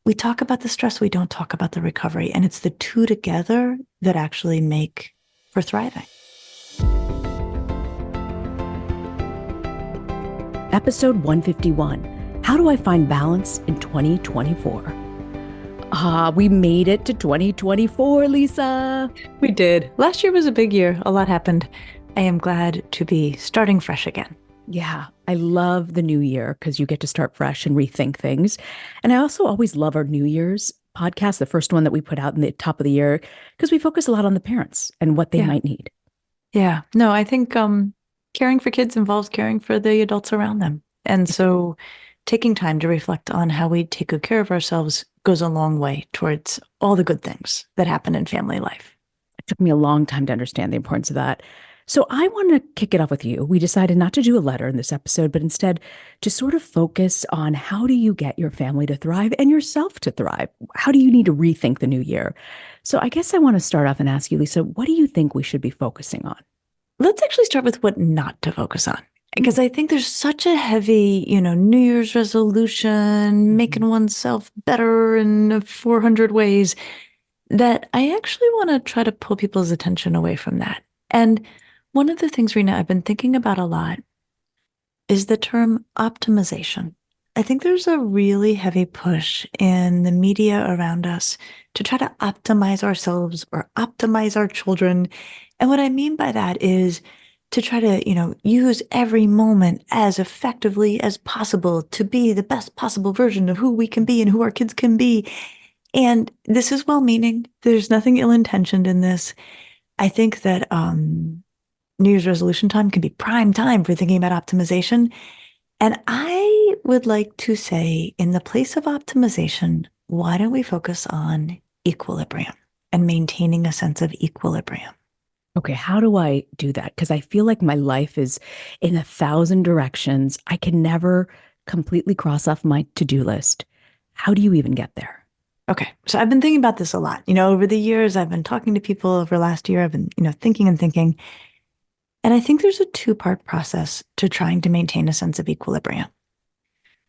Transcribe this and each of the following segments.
we talk about the stress, we don't talk about the recovery. And it's the two together that actually make for thriving. Episode 151, How Do I Find Balance in 2024? We made it to 2024, Lisa. We did. Last year was a big year. A lot happened. I am glad to be starting fresh again. Yeah, I love the new year because you get to start fresh and rethink things. And I also always love our New Year's podcast, the first one that we put out in the top of the year, because we focus a lot on the parents and what they might need. Yeah. No, I think caring for kids involves caring for the adults around them. And so taking time to reflect on how we take good care of ourselves goes a long way towards all the good things that happen in family life. It took me a long time to understand the importance of that. So I want to kick it off with you. We decided not to do a letter in this episode, but instead to sort of focus on how do you get your family to thrive and yourself to thrive? How do you need to rethink the new year? So I guess I want to start off and ask you, Lisa, what do you think we should be focusing on? Let's actually start with what not to focus on. Because I think there's such a heavy, New Year's resolution, making oneself better in 400 ways, that I actually want to try to pull people's attention away from that. And one of the things, Rena, I've been thinking about a lot is the term optimization. I think there's a really heavy push in the media around us to try to optimize ourselves or optimize our children. And what I mean by that is to try to, use every moment as effectively as possible to be the best possible version of who we can be and who our kids can be. And this is well-meaning. There's nothing ill-intentioned in this. I think that New Year's resolution time can be prime time for thinking about optimization. And I would like to say, in the place of optimization, why don't we focus on equilibrium and maintaining a sense of equilibrium? Okay, how do I do that? Because I feel like my life is in 1,000 directions. I can never completely cross off my to-do list. How do you even get there? Okay, so I've been thinking about this a lot. Over the years, I've been talking to people over last year. I've been, thinking and thinking. And I think there's a two-part process to trying to maintain a sense of equilibrium.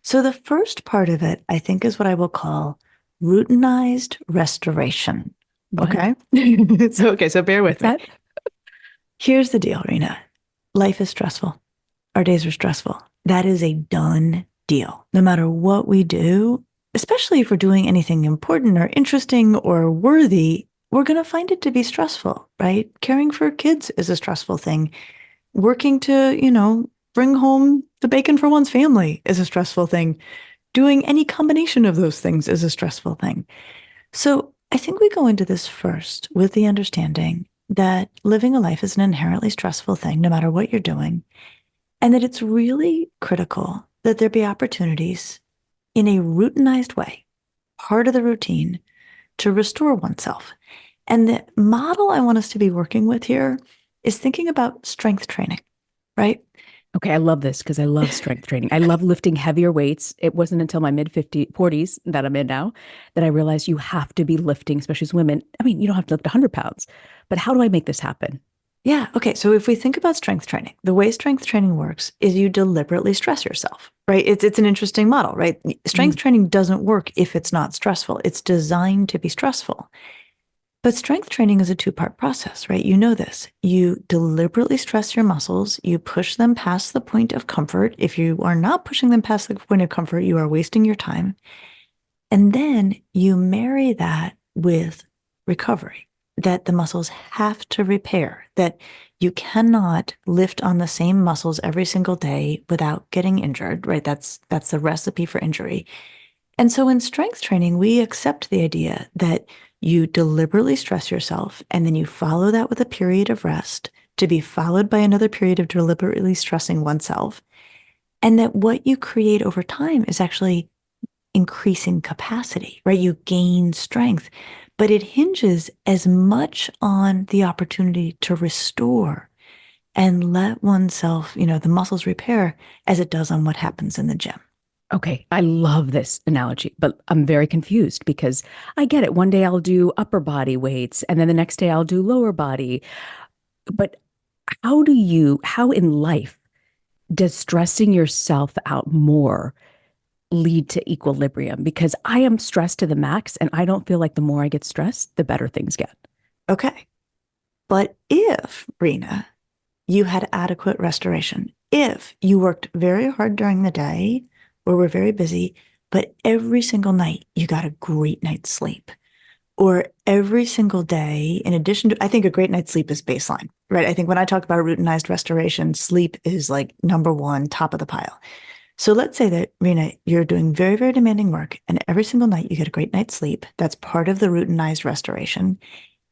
So the first part of it, I think, is what I will call routinized restoration. What? Okay? So bear with me. Here's the deal, Rena. Life is stressful. Our days are stressful. That is a done deal. No matter what we do, especially if we're doing anything important or interesting or worthy, we're going to find it to be stressful, right? Caring for kids is a stressful thing. Working to, bring home the bacon for one's family is a stressful thing. Doing any combination of those things is a stressful thing. So I think we go into this first with the understanding that living a life is an inherently stressful thing, no matter what you're doing, and that it's really critical that there be opportunities in a routinized way, part of the routine, to restore oneself. And the model I want us to be working with here is thinking about strength training, right? Okay, I love this because I love strength training. I love lifting heavier weights. It wasn't until my mid 40s that I'm in now that I realized you have to be lifting, especially as women. I mean, you don't have to lift 100 pounds, but how do I make this happen? Yeah. Okay. So if we think about strength training, the way strength training works is you deliberately stress yourself, right? It's an interesting model, right? Strength training doesn't work if it's not stressful. It's designed to be stressful. But strength training is a two-part process, right? You know this. You deliberately stress your muscles. You push them past the point of comfort. If you are not pushing them past the point of comfort, you are wasting your time. And then you marry that with recovery, that the muscles have to repair, that you cannot lift on the same muscles every single day without getting injured, right? That's the recipe for injury. And so in strength training, we accept the idea that you deliberately stress yourself and then you follow that with a period of rest to be followed by another period of deliberately stressing oneself. And that what you create over time is actually increasing capacity, right? You gain strength, but it hinges as much on the opportunity to restore and let oneself, the muscles repair as it does on what happens in the gym. Okay, I love this analogy, but I'm very confused because I get it. One day I'll do upper body weights and then the next day I'll do lower body. But how in life does stressing yourself out more lead to equilibrium? Because I am stressed to the max, and I don't feel like the more I get stressed, the better things get. Okay. But if, Rena, you had adequate restoration, if you worked very hard during the day or were very busy, but every single night you got a great night's sleep, or every single day, in addition to, I think a great night's sleep is baseline, right? I think when I talk about routinized restoration, sleep is like number one, top of the pile. So let's say that, Rena, you're doing very, very demanding work, and every single night you get a great night's sleep. That's part of the routinized restoration.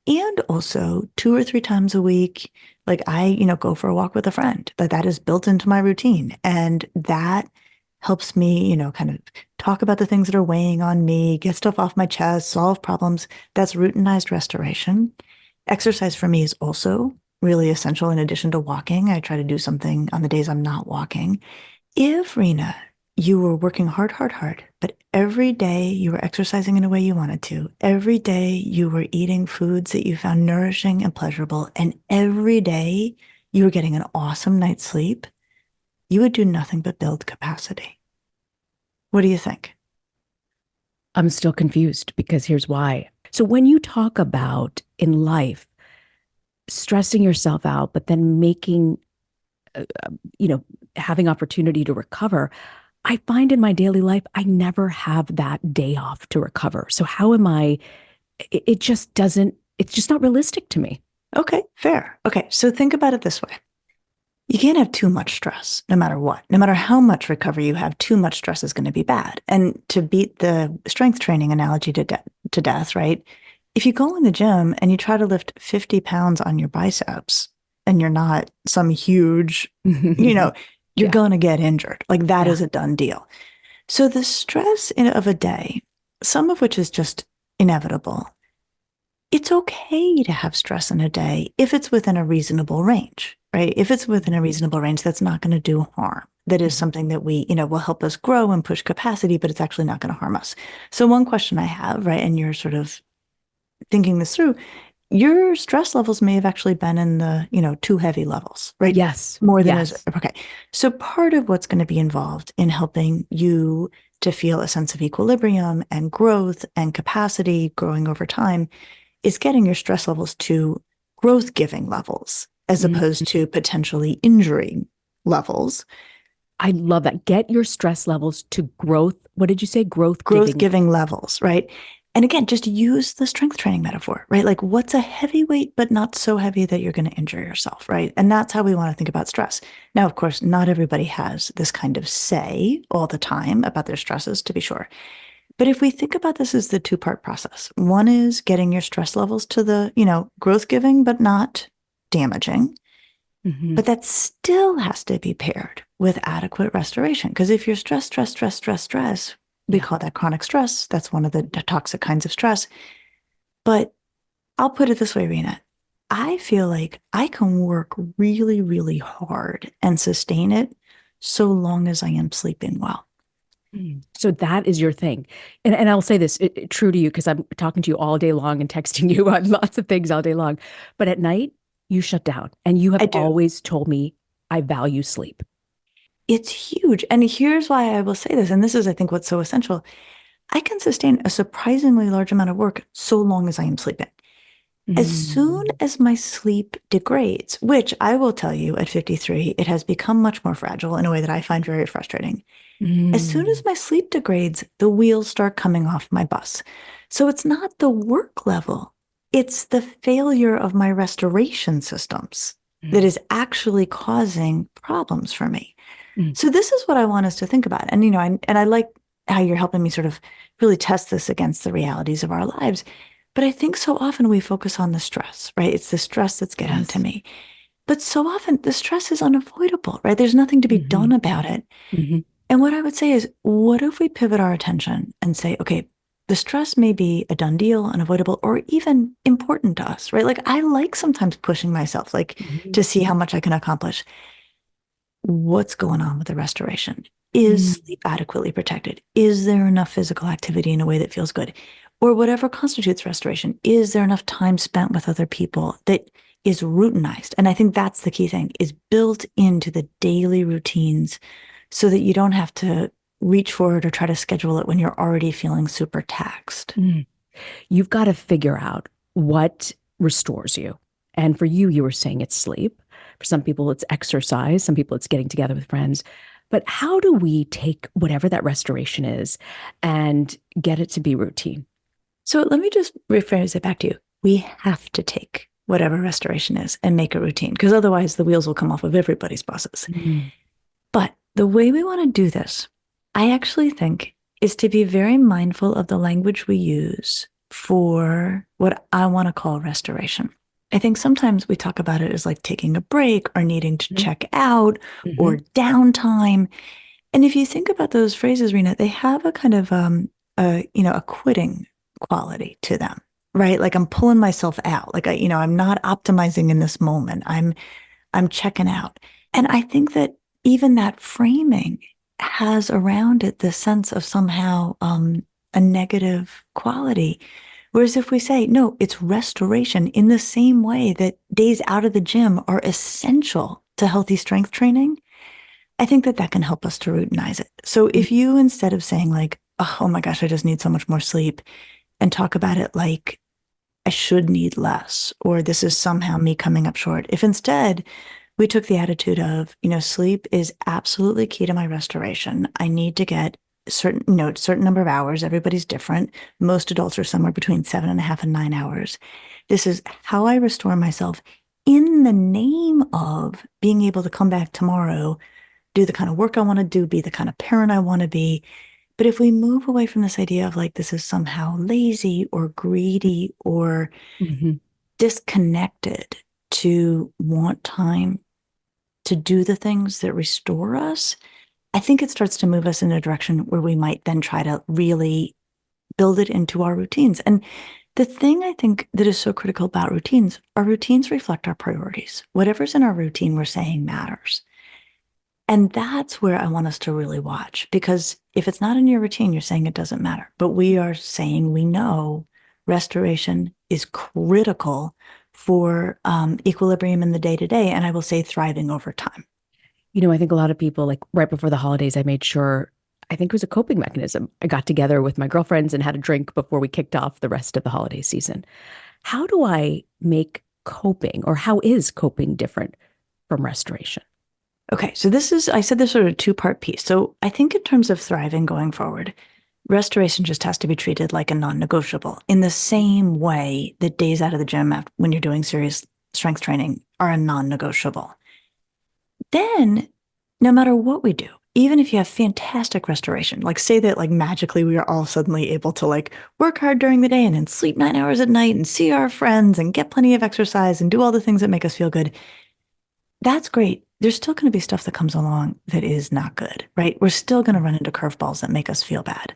And also 2 or 3 times a week, like I, go for a walk with a friend. That is built into my routine. And that helps me, kind of talk about the things that are weighing on me, get stuff off my chest, solve problems. That's routinized restoration. Exercise for me is also really essential in addition to walking. I try to do something on the days I'm not walking. If, Rena, you were working hard, hard, hard, but every day you were exercising in a way you wanted to, every day you were eating foods that you found nourishing and pleasurable, and every day you were getting an awesome night's sleep, you would do nothing but build capacity. What do you think? I'm still confused because here's why. So when you talk about in life, stressing yourself out, but then making, having opportunity to recover, I find in my daily life, I never have that day off to recover. So how am I, it just doesn't, it's just not realistic to me. Okay, fair. Okay, so think about it this way. You can't have too much stress, no matter what. No matter how much recovery you have, too much stress is going to be bad. And to beat the strength training analogy to death, right? If you go in the gym and you try to lift 50 pounds on your biceps and you're not some huge, you're Yeah. going to get injured. Like that is a done deal. So the stress of a day, some of which is just inevitable, it's okay to have stress in a day if it's within a reasonable range, right? If it's within a reasonable range, that's not going to do harm. That is something that we, will help us grow and push capacity, but it's actually not going to harm us. So one question I have, right, and you're sort of thinking this through, your stress levels may have actually been in the, too heavy levels, right? Yes. More than yes. okay. So part of what's going to be involved in helping you to feel a sense of equilibrium and growth and capacity growing over time is getting your stress levels to growth giving levels as opposed to potentially injury levels. I love that. Get your stress levels to growth. What did you say? Growth giving levels, right? And again, just use the strength training metaphor, right? Like what's a heavy weight, but not so heavy that you're going to injure yourself, right? And that's how we want to think about stress. Now, of course, not everybody has this kind of say all the time about their stresses, to be sure. But if we think about this as the two-part process, one is getting your stress levels to the, growth giving, but not damaging. But that still has to be paired with adequate restoration. Because if you're stress, we call that chronic stress. That's one of the toxic kinds of stress. But I'll put it this way, Rena. I feel like I can work really, really hard and sustain it so long as I am sleeping well. So that is your thing. And I'll say this true to you because I'm talking to you all day long and texting you on lots of things all day long. But at night, you shut down. And you have always told me I value sleep. It's huge. And here's why I will say this. And this is, I think, what's so essential. I can sustain a surprisingly large amount of work so long as I am sleeping. As soon as my sleep degrades, which I will tell you at 53, it has become much more fragile in a way that I find very frustrating. As soon as my sleep degrades, the wheels start coming off my bus. So it's not the work level, it's the failure of my restoration systems that is actually causing problems for me. So this is what I want us to think about. And, I like how you're helping me sort of really test this against the realities of our lives. But I think so often we focus on the stress, right? It's the stress that's getting to me. But so often the stress is unavoidable, right? There's nothing to be done about it. And what I would say is, what if we pivot our attention and say, okay, the stress may be a done deal, unavoidable, or even important to us, right? Like I like sometimes pushing myself, like to see how much I can accomplish. What's going on with the restoration? Is sleep adequately protected? Is there enough physical activity in a way that feels good? Or whatever constitutes restoration, is there enough time spent with other people that is routinized? And I think that's the key thing, is built into the daily routines so that you don't have to reach for it or try to schedule it when you're already feeling super taxed. You've got to figure out what restores you. And for you, you were saying it's sleep. For some people, it's exercise. Some people, it's getting together with friends. But how do we take whatever that restoration is and get it to be routine? So let me just rephrase it back to you. We have to take whatever restoration is and make it routine, because otherwise the wheels will come off of everybody's buses. But the way we want to do this, I actually think, is to be very mindful of the language we use for what I want to call restoration. I think sometimes we talk about it as like taking a break or needing to check out or downtime. And if you think about those phrases, Rena, they have a kind of a quitting quality to them, right? Like I'm pulling myself out. Like I'm not optimizing in this moment. I'm checking out. And I think that even that framing has around it the sense of somehow a negative quality. Whereas if we say, no, it's restoration in the same way that days out of the gym are essential to healthy strength training, I think that that can help us to routinize it. So if you, instead of saying like, oh my gosh, I just need so much more sleep, and talk about it like I should need less, or this is somehow me coming up short. If instead we took the attitude of, sleep is absolutely key to my restoration. I need to get certain number of hours. Everybody's different. Most adults are somewhere between 7.5 and 9 hours. This is how I restore myself in the name of being able to come back tomorrow, do the kind of work I want to do, be the kind of parent I want to be. But if we move away from this idea of like, this is somehow lazy or greedy or disconnected to want time to do the things that restore us, I think it starts to move us in a direction where we might then try to really build it into our routines. And the thing I think that is so critical about routines, our routines reflect our priorities. Whatever's in our routine, we're saying matters. And that's where I want us to really watch, because if it's not in your routine, you're saying it doesn't matter. But we are saying we know restoration is critical for equilibrium in the day-to-day, and I will say thriving over time. I think a lot of people, like right before the holidays, I made sure, I think it was a coping mechanism. I got together with my girlfriends and had a drink before we kicked off the rest of the holiday season. How do I make coping, or how is coping different from restoration? Okay, so I said this sort of two-part piece. So I think in terms of thriving going forward, restoration just has to be treated like a non-negotiable in the same way that days out of the gym when you're doing serious strength training are a non-negotiable. Then, no matter what we do, even if you have fantastic restoration, like say that like magically we are all suddenly able to like work hard during the day and then sleep 9 hours at night and see our friends and get plenty of exercise and do all the things that make us feel good, that's great. There's still going to be stuff that comes along that is not good, right? We're still going to run into curveballs that make us feel bad.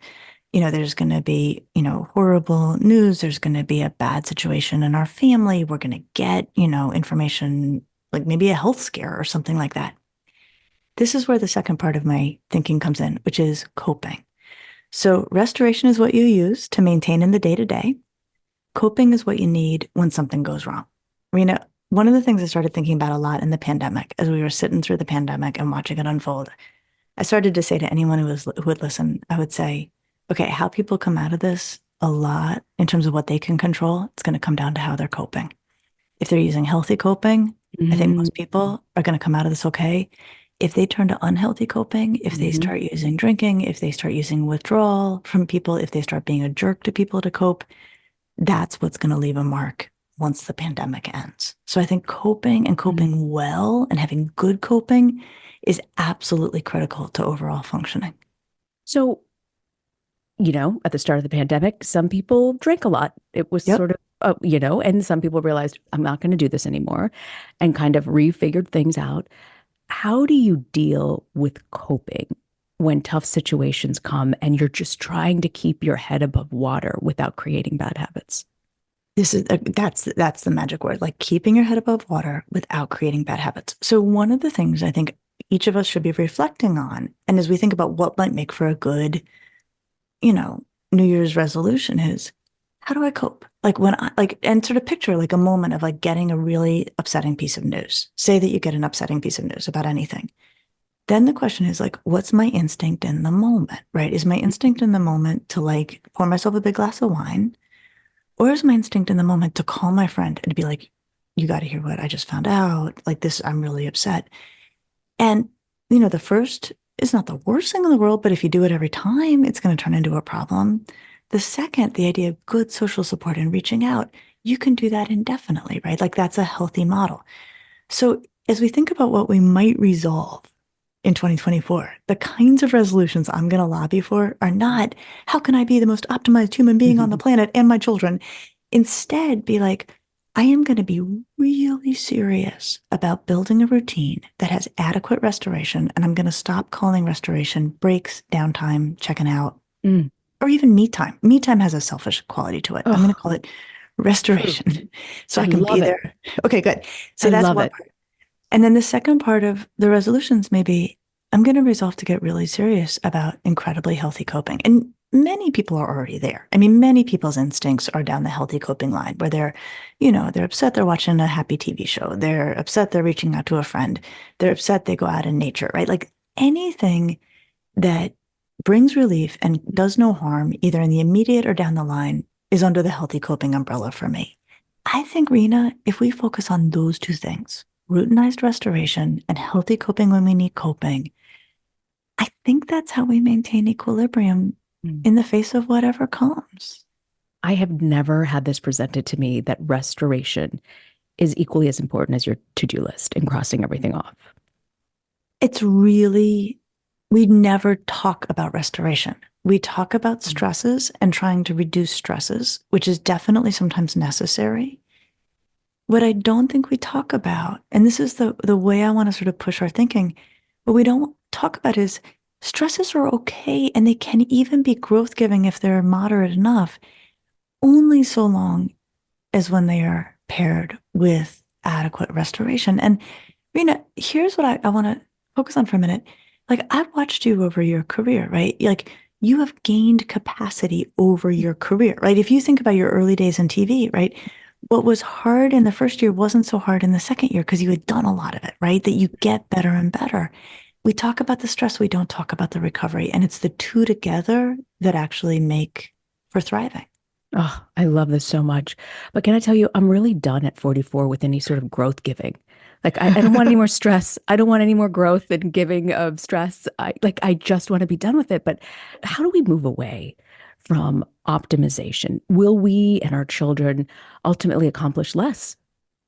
There's going to be, horrible news. There's going to be a bad situation in our family. We're going to get, information like maybe a health scare or something like that. This is where the second part of my thinking comes in, which is coping. So restoration is what you use to maintain in the day-to-day. Coping is what you need when something goes wrong. Rena, one of the things I started thinking about a lot in the pandemic, as we were sitting through the pandemic and watching it unfold, I started to say to anyone who would listen, I would say, okay, how people come out of this a lot in terms of what they can control, it's going to come down to how they're coping. If they're using healthy coping, I think most people are going to come out of this okay. If they turn to unhealthy coping, if they start using drinking, if they start using withdrawal from people, if they start being a jerk to people to cope, that's what's going to leave a mark once the pandemic ends. So I think coping and coping well and having good coping is absolutely critical to overall functioning. So, at the start of the pandemic, some people drank a lot. It was sort of, and some people realized, I'm not going to do this anymore, and kind of refigured things out. How do you deal with coping when tough situations come and you're just trying to keep your head above water without creating bad habits? That's the magic word, like keeping your head above water without creating bad habits. So one of the things I think each of us should be reflecting on, and as we think about what might make for a good, New Year's resolution, is how do I cope? Like and sort of picture like a moment of like getting a really upsetting piece of news. Say that you get an upsetting piece of news about anything. Then the question is like, what's my instinct in the moment, right? Is my instinct in the moment to like pour myself a big glass of wine? Or is my instinct in the moment to call my friend and to be like, you got to hear what I just found out. Like this, I'm really upset. And, the first is not the worst thing in the world, but if you do it every time, it's going to turn into a problem. The second, the idea of good social support and reaching out, you can do that indefinitely, right? Like that's a healthy model. So as we think about what we might resolve in 2024, the kinds of resolutions I'm going to lobby for are not, how can I be the most optimized human being on the planet and my children? Instead, be like, I am going to be really serious about building a routine that has adequate restoration. And I'm going to stop calling restoration breaks, downtime, checking out, or even me time. Me time has a selfish quality to it. I'm going to call it restoration so I can be there. Okay, good. So that's one part. And then the second part of the resolutions may be, I'm going to resolve to get really serious about incredibly healthy coping. And many people are already there. I mean, many people's instincts are down the healthy coping line where they're upset they're watching a happy TV show. They're upset they're reaching out to a friend. They're upset they go out in nature, right? Like anything that brings relief and does no harm, either in the immediate or down the line, is under the healthy coping umbrella for me. I think, Rena, if we focus on those two things, routinized restoration and healthy coping when we need coping, I think that's how we maintain equilibrium in the face of whatever comes. I have never had this presented to me that restoration is equally as important as your to-do list and crossing everything off. It's really, we never talk about restoration. We talk about stresses and trying to reduce stresses, which is definitely sometimes necessary. What I don't think we talk about, and this is the way I want to sort of push our thinking, what we don't talk about is stresses are okay and they can even be growth giving if they're moderate enough, only so long as when they are paired with adequate restoration. And Rena, here's what I want to focus on for a minute. Like I've watched you over your career, right? Like you have gained capacity over your career, right? If you think about your early days in TV, right? What was hard in the first year wasn't so hard in the second year because you had done a lot of it, right? That you get better and better. We talk about the stress, we don't talk about the recovery. And it's the two together that actually make for thriving. Oh, I love this so much. But can I tell you, I'm really done at 44 with any sort of growth giving. Like, I don't want any more stress. I don't want any more growth and giving of stress. I just want to be done with it. But how do we move away from optimization? Will we and our children ultimately accomplish less?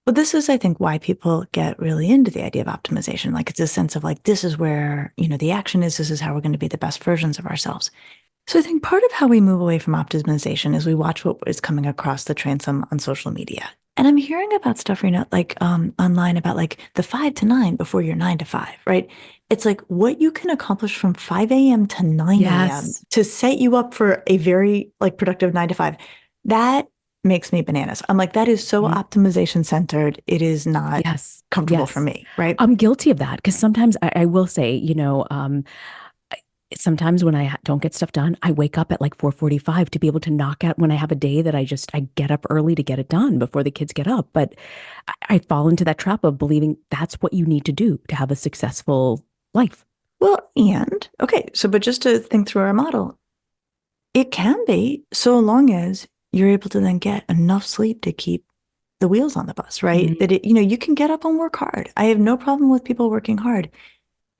Well, this is, I think, why people get really into the idea of optimization. Like it's a sense of like, this is where, the action is, this is how we're going to be the best versions of ourselves. So I think part of how we move away from optimization is we watch what is coming across the transom on social media. And I'm hearing about stuff, Rena, like online about like the 5 to 9 before your 9 to 5, right? It's like what you can accomplish from 5 a.m. to 9 a.m. to set you up for a very like productive 9 to 5. That makes me bananas. I'm like, that is so optimization centered. It is not comfortable for me, right? I'm guilty of that because sometimes I will say, sometimes when I don't get stuff done, I wake up at like 4:45 to be able to knock out when I have a day that I get up early to get it done before the kids get up. But I fall into that trap of believing that's what you need to do to have a successful life. Well, but just to think through our model, it can be so long as you're able to then get enough sleep to keep the wheels on the bus, right? That you can get up and work hard. I have no problem with people working hard.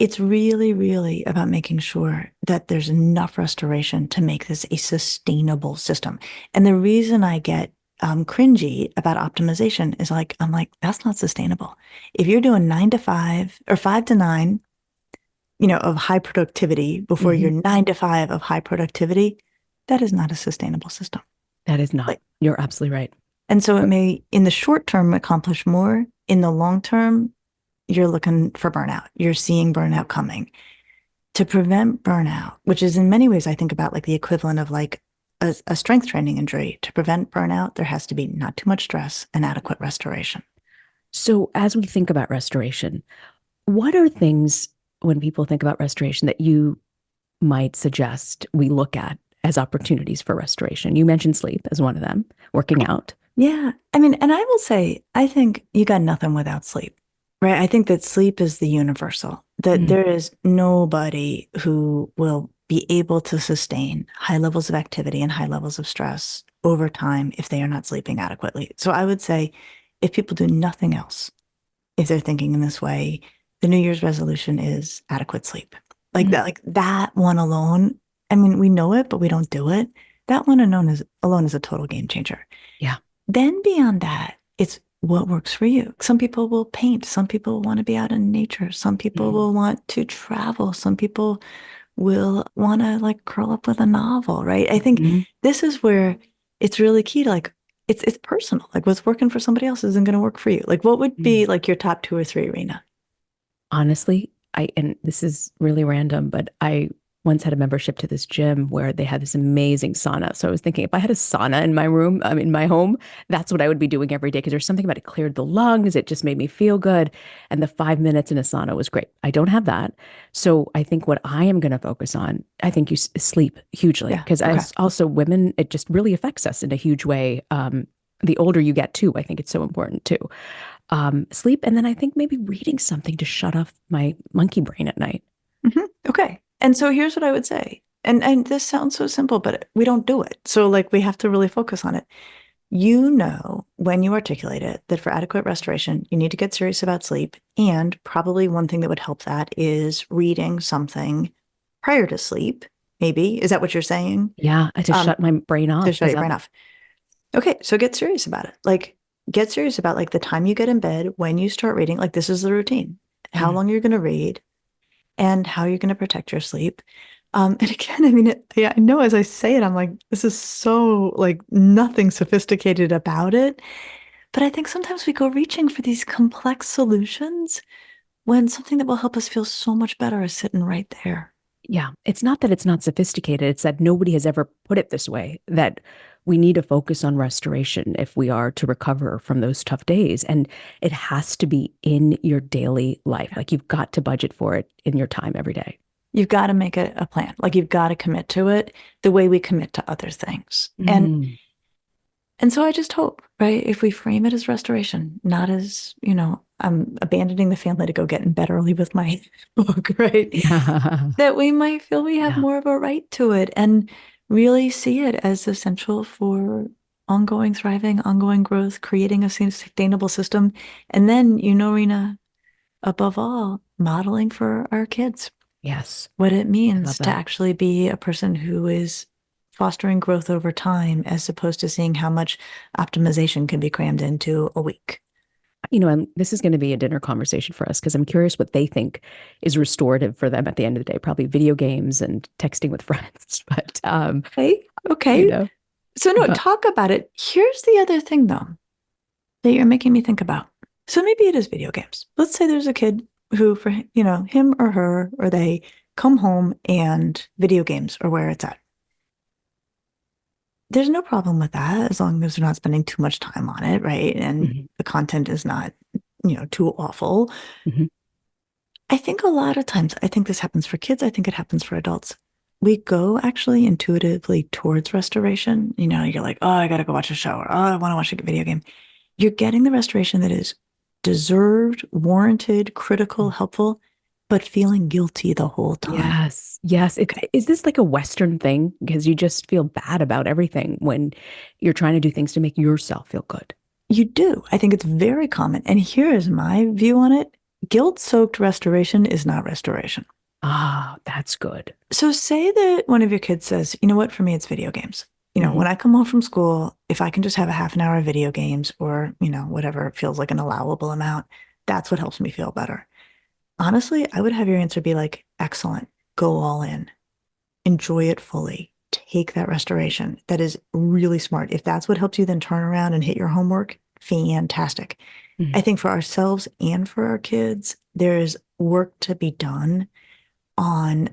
It's really, really about making sure that there's enough restoration to make this a sustainable system. And the reason I get cringy about optimization is I'm like, that's not sustainable. If you're doing 9 to 5 or 5 to 9, of high productivity before your 9 to 5 of high productivity, that is not a sustainable system. That is not. You're absolutely right. And so it may, in the short term, accomplish more. In the long term, you're looking for burnout. You're seeing burnout coming. To prevent burnout, which is in many ways, I think about like the equivalent of like a strength training injury. To prevent burnout, there has to be not too much stress and adequate restoration. So as we think about restoration, what are things when people think about restoration that you might suggest we look at as opportunities for restoration? You mentioned sleep as one of them, working out. Yeah. I mean, and I will say, I think you got nothing without sleep, right? I think that sleep is the universal. that Mm. there is nobody who will be able to sustain high levels of activity and high levels of stress over time if they are not sleeping adequately. So I would say if people do nothing else, if they're thinking in this way, the New Year's resolution is adequate sleep. Mm. Like that one alone. I mean, we know it, but we don't do it. That one alone is a total game changer. Yeah. Then beyond that, it's what works for you. Some people will paint. Some people want to be out in nature. Some people Mm. will want to travel. Some people will want to like curl up with a novel, right? I think Mhm. this is where it's really key to like it's personal. Like what's working for somebody else isn't going to work for you. Like what would be Mm. like your top two or three, Rena? Honestly, and this is really random, but I once had a membership to this gym where they had this amazing sauna. So I was thinking if I had a sauna in my room, in my home, that's what I would be doing every day because there's something about it cleared the lungs. It just made me feel good. And the 5 minutes in a sauna was great. I don't have that. So I think what I am going to focus on, I think you sleep hugely Yeah. because Okay. as also women, it just really affects us in a huge way. The older you get too, I think it's so important too. Sleep, and then I think maybe reading something to shut off my monkey brain at night. Okay. And so here's what I would say. And this sounds so simple, but we don't do it. So like we have to really focus on it. You know, when you articulate it, that for adequate restoration, you need to get serious about sleep. And probably one thing that would help that is reading something prior to sleep, maybe. Is that what you're saying? Yeah, to Um, shut my brain to off. shut your brain off. Okay, so get serious about it. Like, get serious about like the time you get in bed, when you start reading. Like, this is the routine. How Mm. long you're going to read, and how you're going to protect your sleep. And again, I mean, yeah, I know as I say it, I'm like, this is so like nothing sophisticated about it. But I think sometimes we go reaching for these complex solutions when something that will help us feel so much better is sitting right there. Yeah, it's not that it's not sophisticated, it's that nobody has ever put it this way, that we need to focus on restoration if we are to recover from those tough days. And it has to be in your daily life. Like you've got to budget for it in your time every day. You've got to make a plan. Like you've got to commit to it the way we commit to other things. Mm. And so I just hope, right, if we frame it as restoration, not as, I'm abandoning the family to go get in bed early with my book, right? Yeah. That we might feel we have Yeah. more of a right to it and really see it as essential for ongoing thriving, ongoing growth, creating a sustainable system. And then, Rena, above all, modeling for our kids Yes. what it I love means to that. actually be a person who is fostering growth over time as opposed to seeing how much optimization can be crammed into a week. And this is going to be a dinner conversation for us because I'm curious what they think is restorative for them at the end of the day. Probably video games and texting with friends. But Okay. you Okay. know, So no, but talk about it. Here's the other thing though that you're making me think about. So maybe it is video games. Let's say there's a kid who for him or her or they come home and video games are where it's at. There's no problem with that as long as they're not spending too much time on it, right? And Mhm. the content is not, too awful. Mhm. I think a lot of times, I think this happens for kids, I think it happens for adults. We go actually intuitively towards restoration. You're like, oh, I gotta go watch a show, or oh, I want to watch a video game. You're getting the restoration that is deserved, warranted, critical, helpful, but feeling guilty the whole time. Yes. Yes. Okay. Is this like a Western thing? Because you just feel bad about everything when you're trying to do things to make yourself feel good. You do. I think it's very common. And here is my view on it. Guilt-soaked restoration is not restoration. Ah, that's good. So say that one of your kids says, you know what, for me, it's video games. Mhm. When I come home from school, if I can just have a half an hour of video games or, whatever feels like an allowable amount, that's what helps me feel better. Honestly, I would have your answer be like, excellent, go all in, enjoy it fully, take that restoration. That is really smart. If that's what helps you then turn around and hit your homework, fantastic. I Mhm. think for ourselves and for our kids, there's work to be done on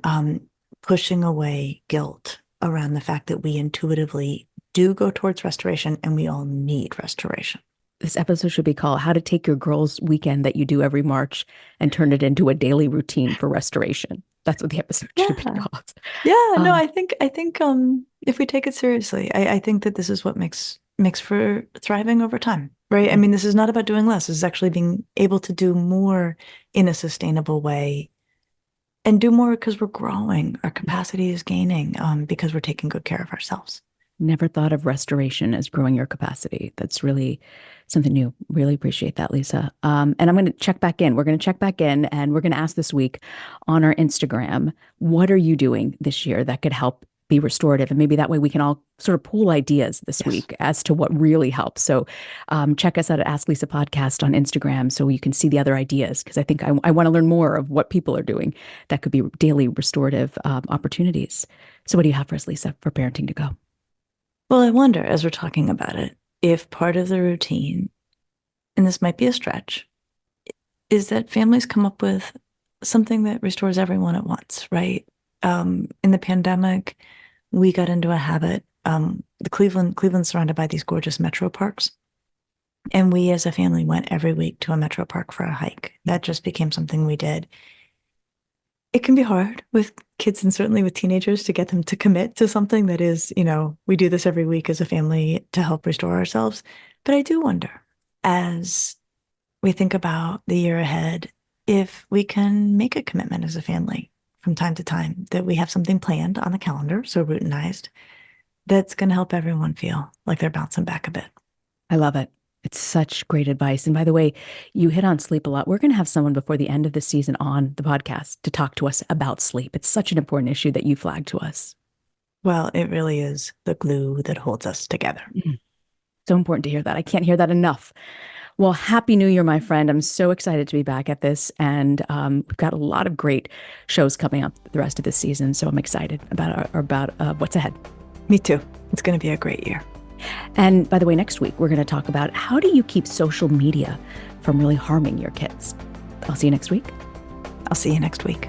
pushing away guilt around the fact that we intuitively do go towards restoration and we all need restoration. This episode should be called How to Take Your Girls' Weekend that you do every March and turn it into a daily routine for restoration. That's what the episode should be Yeah. called. Yeah, no, Um, I think if we take it seriously, I think that this is what makes for thriving over time, right? I mhm. mean, this is not about doing less. This is actually being able to do more in a sustainable way and do more because we're growing. Our capacity is gaining because we're taking good care of ourselves. Never thought of restoration as growing your capacity. That's really something new. Really appreciate that, Lisa. And I'm going to check back in. We're going to check back in and we're going to ask this week on our Instagram, what are you doing this year that could help be restorative? And maybe that way we can all sort of pool ideas this week as to what really helps. So check us out at Ask Lisa Podcast on Instagram so you can see the other ideas, because I think I want to learn more of what people are doing that could be daily restorative opportunities. So what do you have for us, Lisa, for parenting to go? Well, I wonder, as we're talking about it, if part of the routine, and this might be a stretch, is that families come up with something that restores everyone at once, right? In the pandemic, we got into a habit. Cleveland's surrounded by these gorgeous metro parks. And we as a family went every week to a metro park for a hike. That just became something we did. It can be hard with kids and certainly with teenagers to get them to commit to something that is, we do this every week as a family to help restore ourselves. But I do wonder, as we think about the year ahead, if we can make a commitment as a family from time to time that we have something planned on the calendar, so routinized, that's going to help everyone feel like they're bouncing back a bit. I love it. It's such great advice. And by the way, you hit on sleep a lot. We're going to have someone before the end of the season on the podcast to talk to us about sleep. It's such an important issue that you flagged to us. Well, it really is the glue that holds us together. So important to hear that. I can't hear that enough. Well, Happy New Year, my friend. I'm so excited to be back at this. And we've got a lot of great shows coming up the rest of this season. So I'm excited about what's ahead. Me too. It's going to be a great year. And by the way, next week, we're going to talk about how do you keep social media from really harming your kids. I'll see you next week. I'll see you next week.